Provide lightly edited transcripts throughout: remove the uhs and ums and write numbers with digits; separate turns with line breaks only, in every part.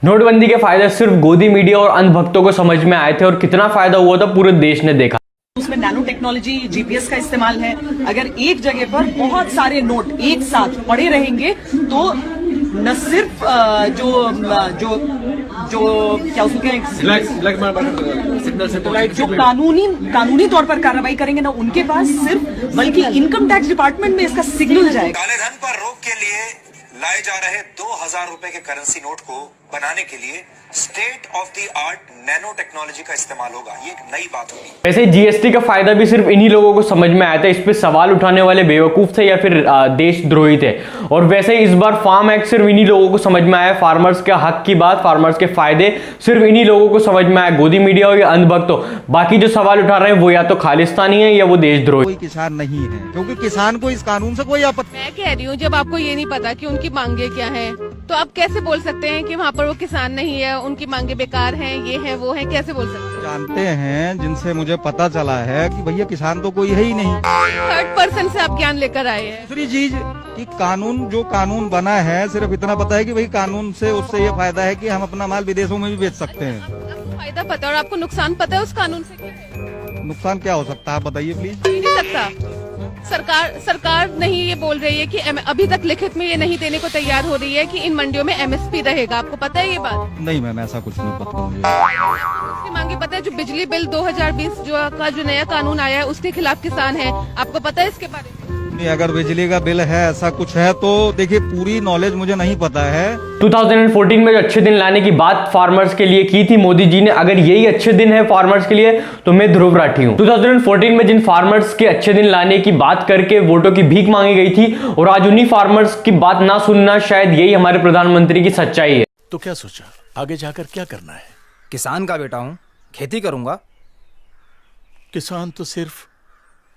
नोटबंदी के फायदे सिर्फ गोदी मीडिया और अंधभक्तों को समझ में आए थे और कितना फायदा हुआ था पूरे देश ने देखा।
उसमें नैनो टेक्नोलॉजी, जीपीएस का इस्तेमाल है। अगर एक जगह पर बहुत सारे नोट एक साथ पड़े रहेंगे तो न सिर्फ जो क्या उसके जो कानूनी तौर पर कार्रवाई करेंगे ना उनके पास सिर्फ, बल्कि इनकम टैक्स डिपार्टमेंट में इसका सिग्नल जाएगा।
काले धन पर रोक के लिए लाए जा रहे 2000 रुपए के करेंसी नोट को बनाने के लिए state of the art nano technology का इस्तेमाल होगा। ये एक नई बात होगी।
वैसे जीएसटी का फायदा भी सिर्फ इन्हीं लोगों को समझ में आया था। इस पे सवाल उठाने वाले बेवकूफ थे या फिर देशद्रोही थे। और वैसे इस बार फार्म एक्ट सिर्फ इन्हीं लोगों को समझ में आया। फार्मर्स के हक की बात, फार्मर्स के फायदे सिर्फ इन्हीं लोगों को समझ में आया, गोदी मीडिया हो या अंधभक्त हो। बाकी जो सवाल उठा रहे हैं वो या तो खालिस्तानी है या वो देशद्रोही।
कोई किसान नहीं है, क्योंकि किसान को इस कानून से कोई आपत्ति।
मैं कह रही हूँ, जब आपको ये नहीं पता कि उनकी मांगे क्या है, तो आप कैसे बोल सकते हैं कि वहाँ पर वो किसान नहीं है, उनकी मांगे बेकार हैं, ये है वो है, कैसे बोल सकते हैं?
जानते हैं जिनसे मुझे पता चला है कि भैया किसान तो कोई है ही नहीं।
थर्ड पर्सन से आप ज्ञान लेकर आए हैं।
दूसरी चीज कि जो कानून बना है, सिर्फ इतना पता है कि भाई कानून से उससे ये फायदा है कि हम अपना माल विदेशों में भी बेच सकते हैं।
आपको फायदा पता है और आपको नुकसान पता है उस कानून से क्या है?
नुकसान क्या हो सकता है, आप बताइए प्लीज।
नहीं सकता। सरकार नहीं ये बोल रही है कि अभी तक लिखित में ये नहीं देने को तैयार हो रही है कि इन मंडियों में एमएसपी रहेगा। आपको पता है ये बात?
नहीं मैम, ऐसा कुछ नहीं पता मुझे।
उसकी मांगे पता है? जो बिजली बिल 2020 जो नया कानून आया है उसके खिलाफ किसान है। आपको पता है इसके बारे में?
नहीं, अगर बिजली का बिल है, ऐसा कुछ है तो देखिए, पूरी नॉलेज मुझे नहीं पता है।
2014 में जो अच्छे दिन लाने की बात फार्मर्स के लिए की थी मोदी जी ने, अगर यही अच्छे दिन है फार्मर्स के लिए तो मैं ध्रुव राठी हूं। 2014 में जिन फार्मर्स के अच्छे दिन लाने की बात करके वोटों की भीख मांगी गई थी, और आज उन्हीं फार्मर्स की बात ना सुनना, शायद यही हमारे प्रधानमंत्री की सच्चाई है।
तो क्या सोचा आगे जाकर क्या करना है?
किसान का बेटा हूं, खेती करूंगा।
किसान तो सिर्फ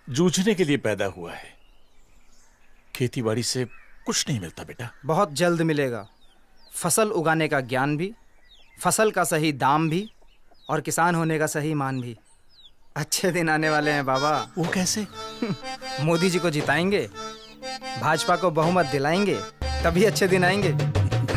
जूझने के लिए पैदा हुआ है, खेतीबाड़ी से कुछ नहीं मिलता बेटा।
बहुत जल्द मिलेगा। फसल उगाने का ज्ञान भी, फसल का सही दाम भी, और किसान होने का सही मान भी। अच्छे दिन आने वाले हैं बाबा।
वो कैसे?
मोदी जी को जिताएंगे, भाजपा को बहुमत दिलाएंगे, तभी अच्छे दिन आएंगे।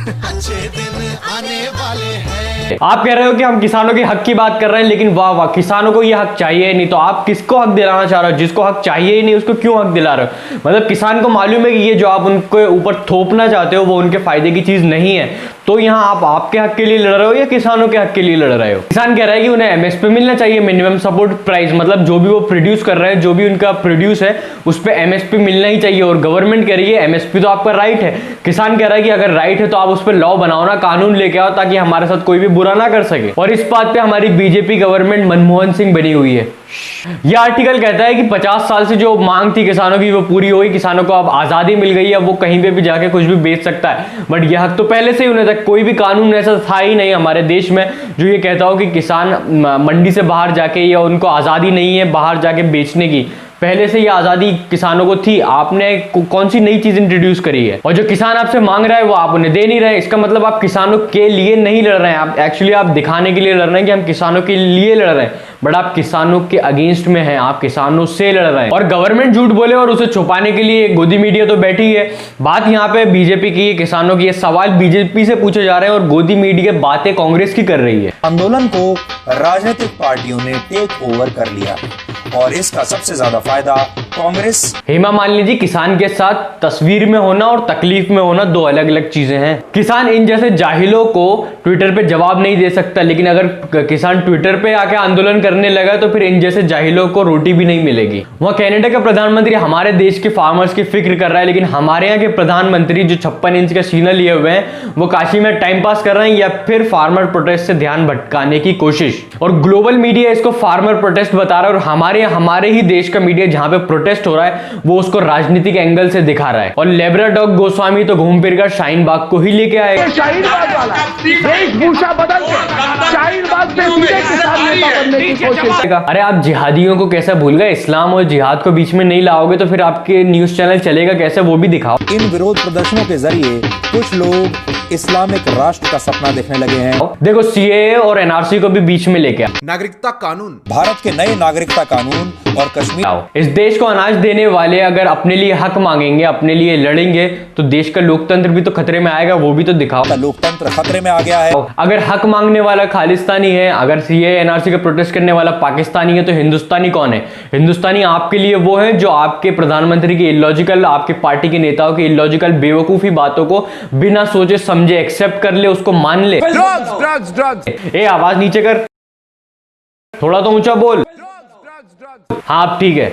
अच्छे दिन आने वाले हैं।
आप कह रहे हो कि हम किसानों के हक की बात कर रहे हैं, लेकिन वाह वाह, किसानों को ये हक चाहिए नहीं, तो आप किसको हक दिलाना चाह रहे हो? जिसको हक चाहिए ही नहीं उसको क्यों हक दिला रहे हो? मतलब किसान को मालूम है कि ये जो आप उनके ऊपर थोपना चाहते हो वो उनके फायदे की चीज नहीं है, तो यहाँ आप आपके हक के लिए लड़ रहे हो या किसानों के हक के लिए लड़ रहे हो? किसान कह रहा है कि उन्हें एमएसपी मिलना चाहिए, मिनिमम सपोर्ट प्राइस, मतलब जो भी वो प्रोड्यूस कर रहे हैं, जो भी उनका प्रोड्यूस है उस पर एमएसपी मिलना ही चाहिए। और गवर्नमेंट कह रही है एमएसपी तो आपका राइट है। किसान कह रहा है कि अगर राइट है तो आप उस पर लॉ बनाओ ना, कानून लेके आओ, ताकि हमारे साथ कोई भी बुरा ना कर सके। और इस बात पे हमारी बीजेपी गवर्नमेंट मनमोहन सिंह बनी हुई है। यह आर्टिकल कहता है कि 50 साल से जो मांग थी किसानों की वो पूरी हुई, किसानों को अब आजादी मिल गई है, अब वो कहीं पे भी जाके कुछ भी बेच सकता है। बट यह हक तो पहले से ही उन्हें था। कोई भी कानून ऐसा था ही नहीं हमारे देश में जो ये कहता हो कि किसान मंडी से बाहर जाके, या उनको आजादी नहीं है बाहर जाके बेचने की। पहले से ये आजादी किसानों को थी। आपने कौन सी नई चीज इंट्रोड्यूस करी है? और जो किसान आपसे मांग रहा है वो आप उन्हें दे नहीं रहे। इसका मतलब आप किसानों के लिए नहीं लड़ रहे हैं, आप एक्चुअली आप दिखाने के लिए लड़ रहे हैं कि हम किसानों के लिए लड़ रहे हैं, बट आप किसानों के अगेंस्ट में हैं, आप किसानों से लड़ रहे हैं। और गवर्नमेंट झूठ बोले और उसे छुपाने के लिए गोदी मीडिया तो बैठी है। बात यहाँ पे बीजेपी की, किसानों की, ये सवाल बीजेपी से पूछे जा रहे हैं और गोदी मीडिया बातें कांग्रेस की कर रही है।
आंदोलन को राजनीतिक पार्टियों ने टेक ओवर कर लिया और इसका सबसे ज्यादा फायदा कांग्रेस।
हेमा मालिनी जी, किसान के साथ तस्वीर में होना और तकलीफ में होना दो अलग अलग चीजें हैं। किसान इन जैसे जाहिलों को ट्विटर पे जवाब नहीं दे सकता, लेकिन अगर किसान ट्विटर पे आके आंदोलन करने लगा तो फिर इन जैसे जाहिलों को रोटी भी नहीं मिलेगी। वहां कनाडा का प्रधानमंत्री हमारे देश के फार्मर्स की फिक्र कर रहा है, लेकिन हमारे यहाँ के प्रधानमंत्री जो 56 इंच का सीना लिए हुए हैं वो काशी में टाइम पास कर रहे हैं या फिर फार्मर प्रोटेस्ट से ध्यान भटकाने की कोशिश। और ग्लोबल मीडिया इसको फार्मर प्रोटेस्ट बता रहा है, और हमारे ही देश का मीडिया जहां पे प्रोटेस्ट हो रहा है वो उसको राजनीतिक एंगल से दिखा रहा है। और लेब्राडॉग गोस्वामी तो घूम फिर कर शाहीन बाग को ही लेके आएगा।
शाहीन बाग वाला वेशभूषा बदल के शाहीन बाग पे
अरे आप जिहादियों को कैसे भूल गए? इस्लाम और जिहाद को बीच में नहीं लाओगे तो फिर आपके न्यूज चैनल चलेगा कैसे, वो भी दिखाओ।
इन विरोध प्रदर्शनों के जरिए कुछ लोग इस्लामिक राष्ट्र का सपना देखने लगे हैं।
देखो सीएए और एनआरसी को भी बीच में लेके आओ।
नागरिकता कानून, भारत के नए नागरिकता कानून और कश्मीर।
इस देश को अनाज देने वाले अगर अपने लिए हक मांगेंगे, अपने लिए लड़ेंगे, तो देश का लोकतंत्र भी तो खतरे में आएगा, वो भी तो दिखाओ।
लोकतंत्र खतरे में आ गया है।
अगर हक मांगने वाला खालिस्तानी है, अगर सीएए एनआरसी का प्रोटेस्ट करने वाला पाकिस्तानी है, तो हिंदुस्तानी कौन है? हिंदुस्तानी आपके लिए वो है जो आपके प्रधानमंत्री की इलॉजिकल, आपके पार्टी के नेताओं की इलॉजिकल बेवकूफी बातों को बिना सोचे समझे एक्सेप्ट कर ले, उसको मान ले। ए आवाज नीचे कर, थोड़ा तो ऊंचा बोल। हाँ अब ठीक है।